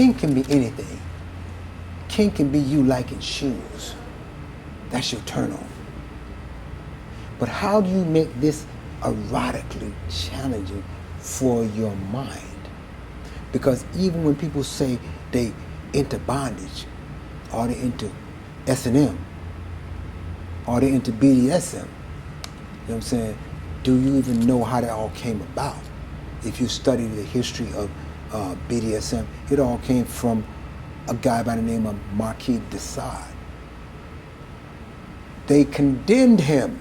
Kink can be anything. Kink can be you liking shoes. That's your turn on. But how do you make this erotically challenging for your mind? Because even when people say they into bondage, or they into S&M, or they into BDSM, you know what I'm saying? Do you even know how that all came about? If you study the history of BDSM, it all came from a guy by the name of Marquis de Sade. They condemned him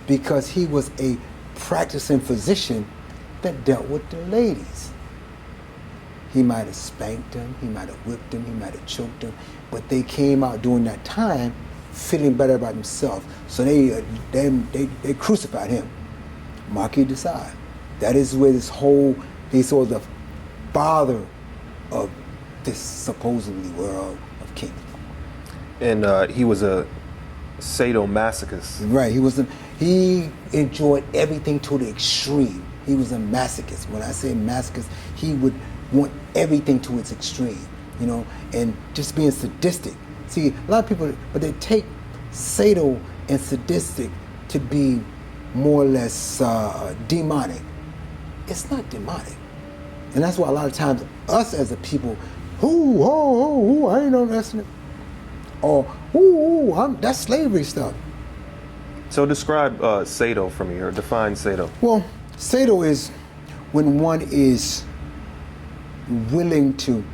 because he was a practicing physician that dealt with the ladies. He might have spanked them, he might have whipped them, he might have choked them, but they came out during that time feeling better about themselves. So they crucified him, Marquis de Sade. That is where this whole, they saw the father of this supposedly world of kink. And he was a sadomasochist. Right, he enjoyed everything to the extreme. He was a masochist. When I say masochist, he would want everything to its extreme, you know, and just being sadistic. See, a lot of people, but they take sado and sadistic to be more or less demonic. It's not demonic. And that's why a lot of times us as a people, I ain't no wrestling. Or, that's slavery stuff. So describe sado for me, or define sado. Well, sado is when one is willing to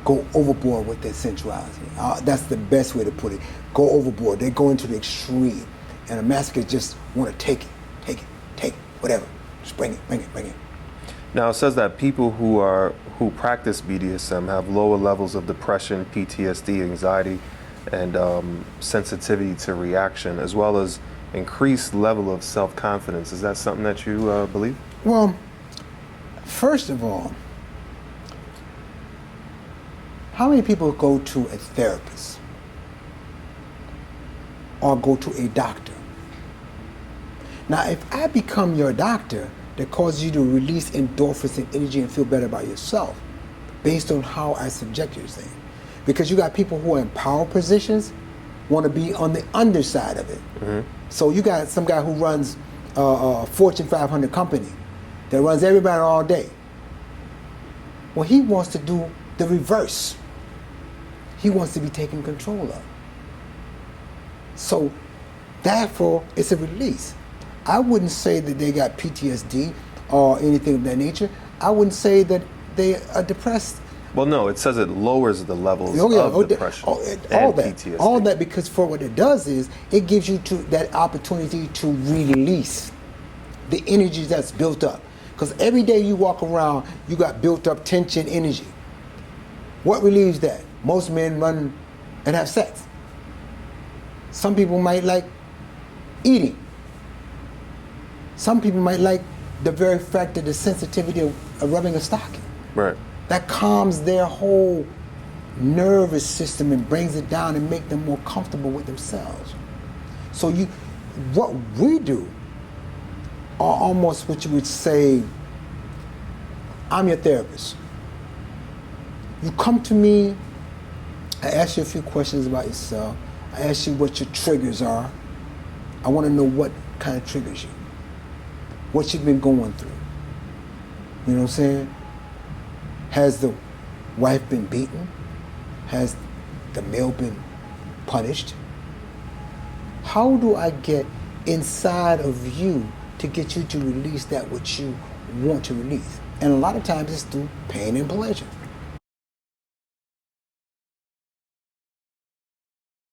go overboard with their sensuality. That's the best way to put it. Go overboard. They go into the extreme. And a masochist just want to take it, whatever. Just bring it. Now it says that people who practice BDSM have lower levels of depression, PTSD, anxiety, and sensitivity to reaction, as well as increased level of self-confidence. Is that something that you believe? Well, first of all, how many people go to a therapist or go to a doctor? Now, if I become your doctor, that causes you to release endorphins and energy and feel better about yourself based on how I subject you to things. Because you got people who are in power positions want to be on the underside of it. Mm-hmm. So you got some guy who runs a Fortune 500 company that runs everybody all day. Well, he wants to do the reverse. He wants to be taken control of. So therefore, it's a release. I wouldn't say that they got PTSD or anything of that nature. I wouldn't say that they are depressed. Well, no, it says it lowers the levels of depression and PTSD. All that, because for what it does is it gives you that opportunity to release the energy that's built up. Because every day you walk around, you got built up tension energy. What relieves that? Most men run and have sex. Some people might like eating. Some people might like the very fact that the sensitivity of rubbing a stocking. Right. That calms their whole nervous system and brings it down and make them more comfortable with themselves. So what we do are almost what you would say, I'm your therapist. You come to me, I ask you a few questions about yourself. I ask you what your triggers are. I want to know what kind of triggers you. What you've been going through. You know what I'm saying? Has the wife been beaten? Has the male been punished? How do I get inside of you to get you to release that which you want to release? And a lot of times it's through pain and pleasure.